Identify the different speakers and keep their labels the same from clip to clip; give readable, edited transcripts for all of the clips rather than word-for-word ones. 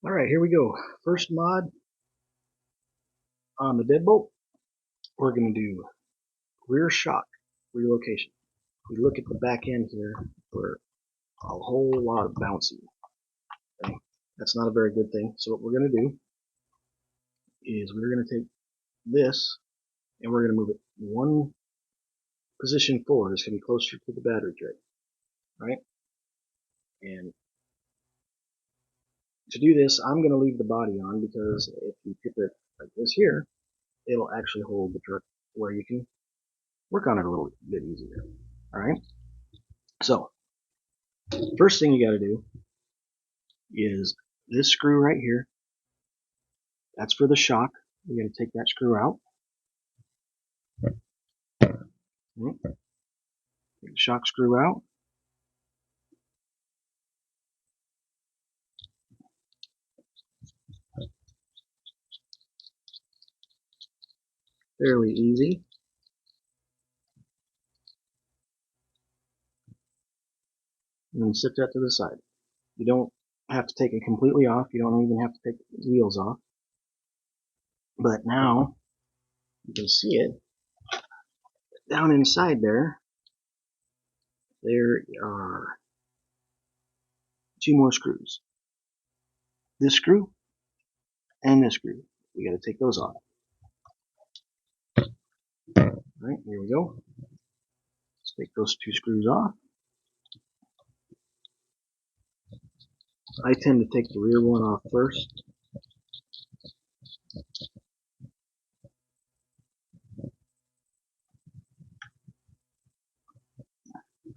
Speaker 1: Alright, here we go. First mod on the Deadbolt, we're going to do rear shock relocation. If we look at the back end here, we're a whole lot of bouncy. Okay? That's not a very good thing. So what we're going to do is we're going to take this and we're going to move it one position forward. It's going to be closer to the battery tray. Right? And to do this, I'm going to leave the body on because if you keep it like this here, it'll actually hold the truck where you can work on it a little bit easier. Alright? So, first thing you got to do is this screw right here. That's for the shock. You got to take that screw out. Take the shock screw out. Fairly easy. And then set that to the side. You don't have to take it completely off. You don't even have to take the wheels off. But now, you can see it. Down inside there are two more screws. This screw and this screw. We got to take those off. Alright, here we go. Let's take those two screws off. I tend to take the rear one off first.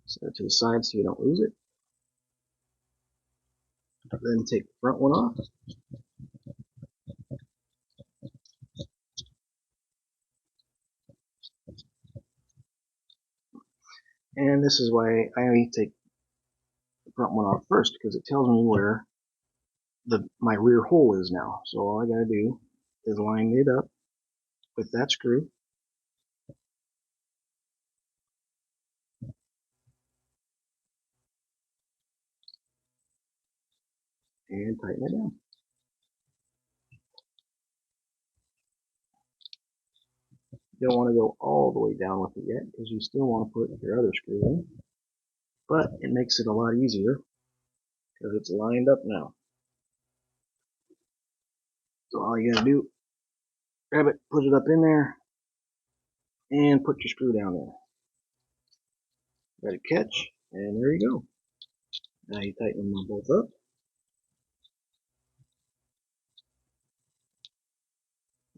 Speaker 1: Set it to the side so you don't lose it. Then take the front one off. And this is why I only take the front one off first, because it tells me where my rear hole is now. So all I gotta do is line it up with that screw. And tighten it down. You don't want to go all the way down with it yet, because you still want to put your other screw in. But it makes it a lot easier, because it's lined up now. So all you gotta do, grab it, put it up in there, and put your screw down there. Let it catch, and there you go. Now you tighten them both up.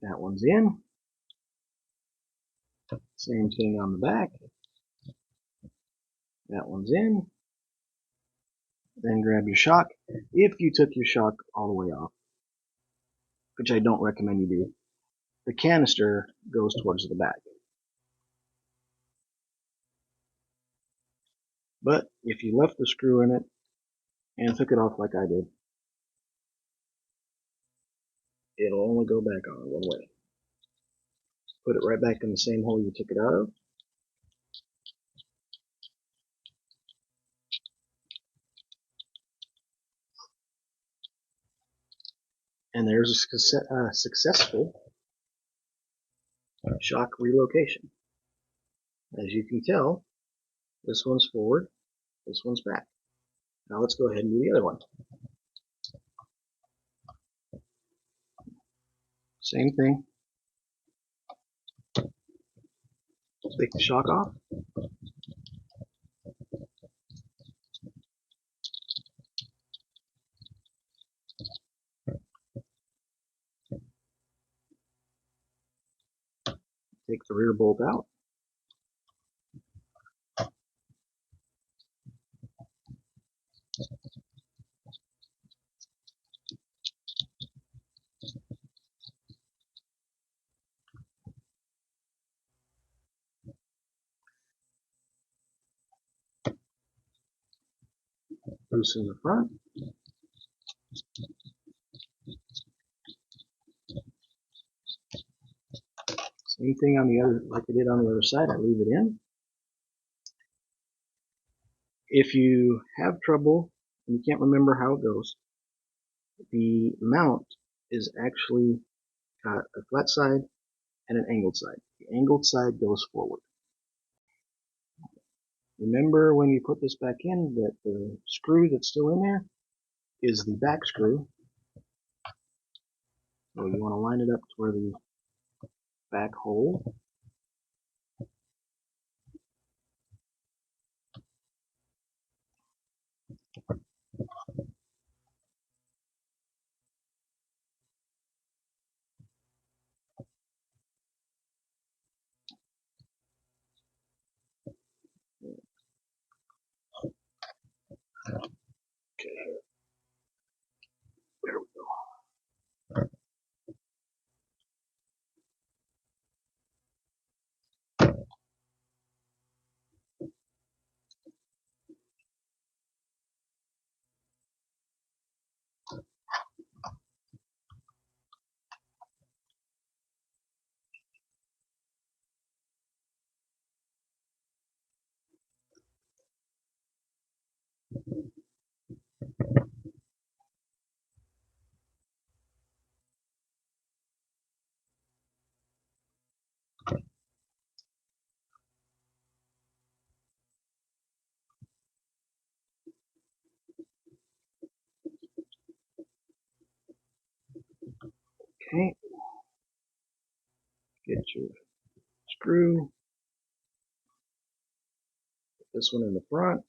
Speaker 1: That one's in. Same thing on the back. That one's in. Then grab your shock. If you took your shock all the way off, which I don't recommend you do, the canister goes towards the back. But if you left the screw in it and took it off like I did, it'll only go back on one way. Put it right back in the same hole you took it out of. And there's a successful shock relocation. As you can tell, this one's forward, this one's back. Now let's go ahead and do the other one. Same thing. Take the shock off. Take the rear bolt out. Loosen the front. Same thing on the other, like I did on the other side, I leave it in. If you have trouble and you can't remember how it goes, the mount is actually got a flat side and an angled side. The angled side goes forward. Remember when you put this back in that the screw that's still in there is the back screw. So you want to line it up to where the back hole. Okay, there we go. Okay, get your screw. Put this one in the front.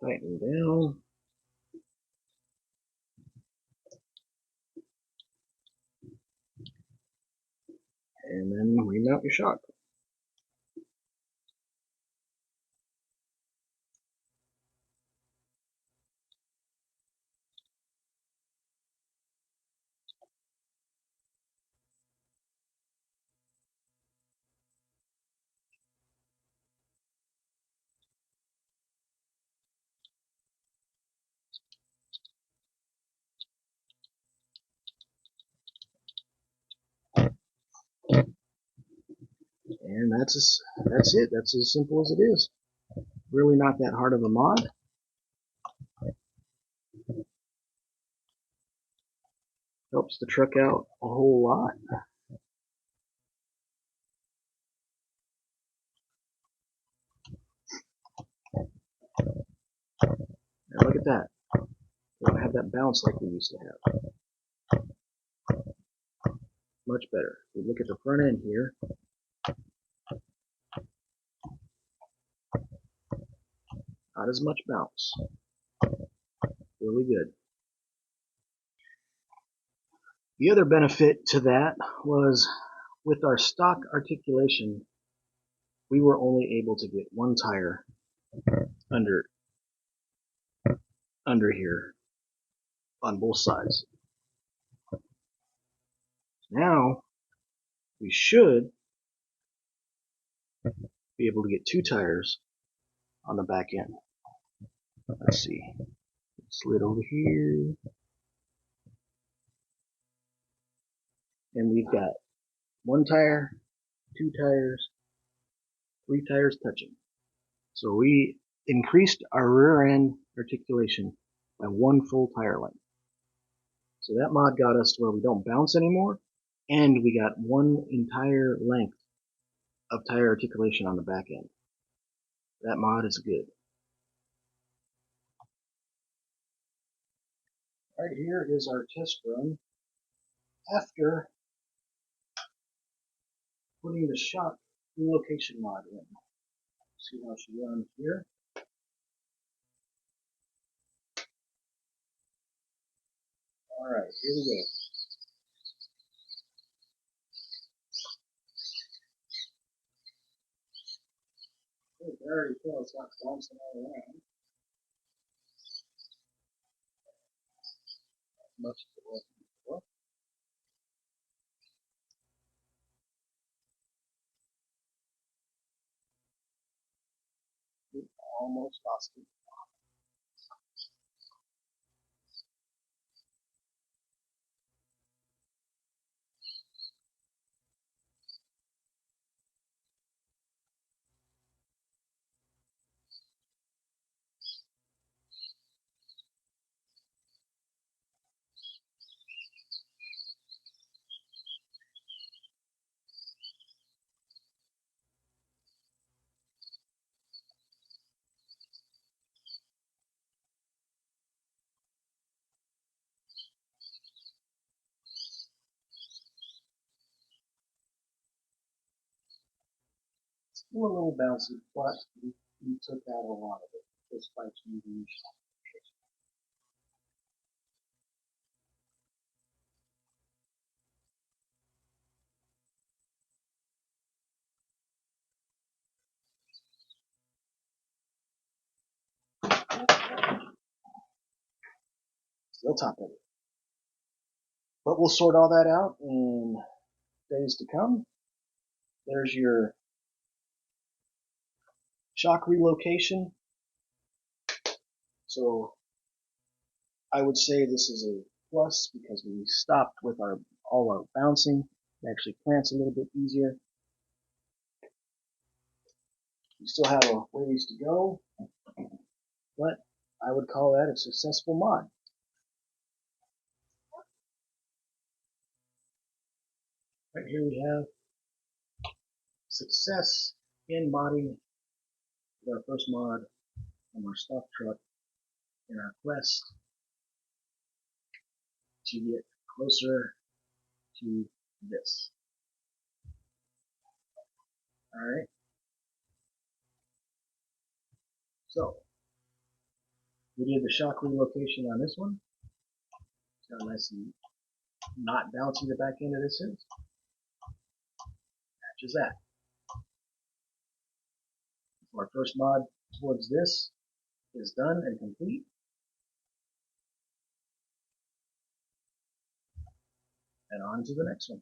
Speaker 1: Tighten down. And then remount your shock. And that's it. That's as simple as it is. Really not that hard of a mod. Helps the truck out a whole lot. Now look at that. We don't have that bounce like we used to have. Much better. We look at the front end here. Not as much bounce. Really good. The other benefit to that was with our stock articulation, we were only able to get one tire under here on both sides. Now we should be able to get two tires on the back end. Let's see. Slid over here. And we've got one tire, two tires, three tires touching. So we increased our rear end articulation by one full tire length. So that mod got us to where we don't bounce anymore, and we got one entire length of tire articulation on the back end. That mod is good. Right here is our test run after putting the shock relocation mod in. See how she runs here. Alright, here we go. There you go, it's not bouncing all around as much as it was before. We almost lost it. Still a little bouncy, but we took out a lot of it just by changing the shock. Still top heavy. But we'll sort all that out in days to come. There's your shock relocation. So I would say this is a plus because we stopped with all our bouncing. It actually plants a little bit easier. We still have a ways to go, but I would call that a successful mod. Right here we have success in modding with our first mod on our stock truck in our quest to get closer to this. Alright, so we did the shock relocation on this one. See how nice and not bouncy the back end of this is. Matches that. So our first mod towards this is done and complete. And on to the next one.